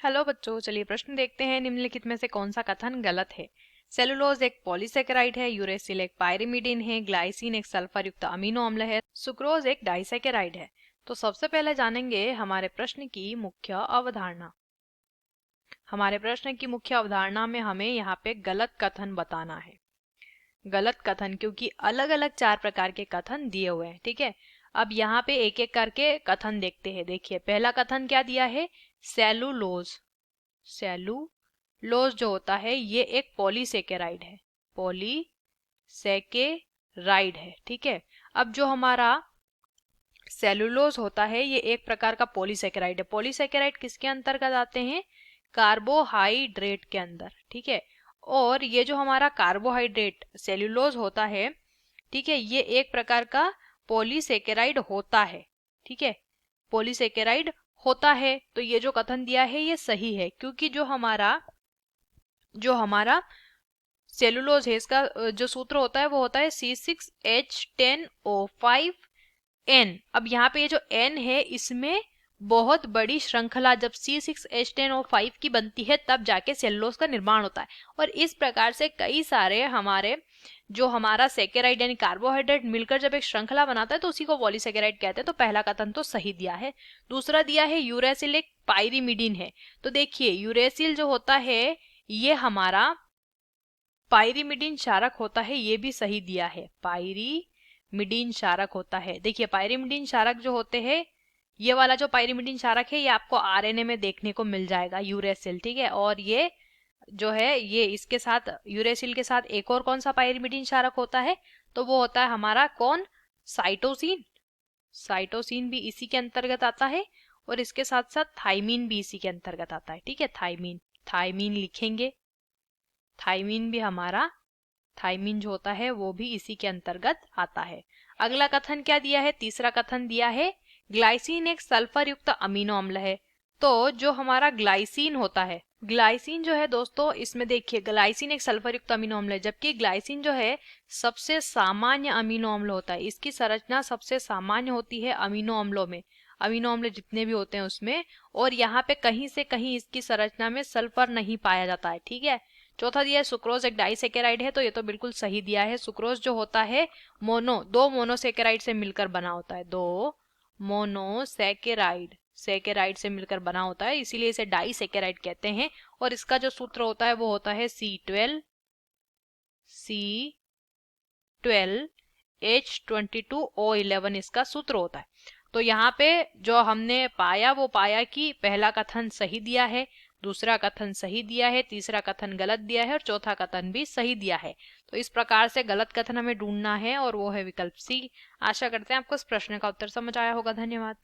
Hello बच्चों, चलिए प्रश्न देखते हैं। निम्नलिखित में से कौन सा कथन गलत है। सेलुलोज एक पॉलीसेकेराइड है, यूरेसिल एक पायरिमिडीन है, ग्लाइसिन एक सल्फर युक्त अमीनो अम्ल है, सुक्रोज एक डाइसेकेराइड है। तो सबसे पहले जानेंगे हमारे प्रश्न की मुख्य अवधारणा। हमारे प्रश्न की मुख्य अवधारणा में हमें यहाँ पे गलत कथन बताना है। गलत कथन, क्योंकि अलग अलग 4 प्रकार के कथन दिए हुए हैं। ठीक है, अब यहाँ पे एक एक करके कथन देखते हैं। देखिए, पहला कथन क्या दिया है, सेलुलोज। सेलुलोज जो होता है ये एक पॉलीसेकेराइड है, पॉलीसेकेराइड है। ठीक है, अब जो हमारा सेलुलोज होता है ये एक प्रकार का पॉलीसेकेराइड है। पॉलीसेकेराइड किसके अंतर्गत आते हैं, कार्बोहाइड्रेट के अंदर। ठीक है, और ये जो हमारा कार्बोहाइड्रेट सेल्यूलोज होता है, ठीक है, ये एक प्रकार का पॉलीसेकेराइड होता है। ठीक है, पॉलीसेकेराइड होता है। तो ये जो कथन दिया है ये सही है, क्योंकि जो हमारा सेलुलोज है इसका जो सूत्र होता है वो होता है C6H10O5N। अब यहाँ पे ये जो N है इसमें बहुत बड़ी श्रृंखला जब C6H10O5 की बनती है तब जाके सेलुलोज का निर्माण होता है। और इस प्रकार से कई सारे हमारा सेकेराइड यानी कार्बोहाइड्रेट मिलकर जब एक श्रृंखला बनाता है तो उसी को पॉलीसेकेराइड कहते हैं। तो पहला कथन तो सही दिया है। दूसरा दिया है यूरेसिल एक पायरिमिडीन है। तो देखिए, यूरेसिल जो होता है ये हमारा पायरिमिडीन क्षारक होता है, ये भी सही दिया है। पायरिमिडीन क्षारक होता है। देखिए, पायरिमिडीन क्षारक जो होते हैं, ये वाला जो पायरिमिडीन क्षारक है ये आपको आरएनए में देखने को मिल जाएगा, यूरेसिल। ठीक है, और ये जो है ये इसके साथ यूरेसिल के साथ एक और कौन सा पायरिमिडीन क्षारक होता है, तो वो होता है हमारा कौन, साइटोसिन। साइटोसिन भी इसी के अंतर्गत आता है, और इसके साथ साथ थाइमीन भी इसी के अंतर्गत आता है। ठीक है, थाइमीन, थाइमीन लिखेंगे। थाइमीन भी हमारा, थाइमीन जो होता है वो भी इसी के अंतर्गत आता है। अगला कथन क्या दिया है, तीसरा कथन दिया है ग्लाइसिन एक सल्फर युक्त अमीनो अम्ल है। तो जो हमारा ग्लाइसिन होता है, ग्लाइसिन जो है दोस्तों, इसमें देखिए ग्लाइसिन एक सल्फर युक्त अमीनो अम्ल है, जबकि ग्लाइसिन जो है सबसे सामान्य अमीनो अम्ल होता है। इसकी संरचना सबसे सामान्य होती है अमीनो अम्लों में, अमीनो अम्ल जितने भी होते हैं उसमें। और यहाँ पे कहीं से कहीं इसकी संरचना में सल्फर नहीं पाया जाता है। ठीक है, चौथा दिया है सुक्रोज एक डाइसेकेराइड है। तो ये तो बिल्कुल सही दिया है। सुक्रोज जो होता है दो मोनोसेकेराइड से मिलकर बना होता है, दो सेकेराइड से मिलकर बना होता है, इसीलिए इसे डाइसेकेराइड कहते हैं। और इसका जो सूत्र होता है वो होता है C12H22O11 इसका सूत्र होता है। तो यहाँ पे जो हमने पाया वो पाया कि पहला कथन सही दिया है, दूसरा कथन सही दिया है, तीसरा कथन गलत दिया है, और चौथा कथन भी सही दिया है। तो इस प्रकार से गलत कथन हमें ढूंढना है और वो है विकल्प सी। आशा करते हैं आपको इस प्रश्न का उत्तर समझ आया होगा। धन्यवाद।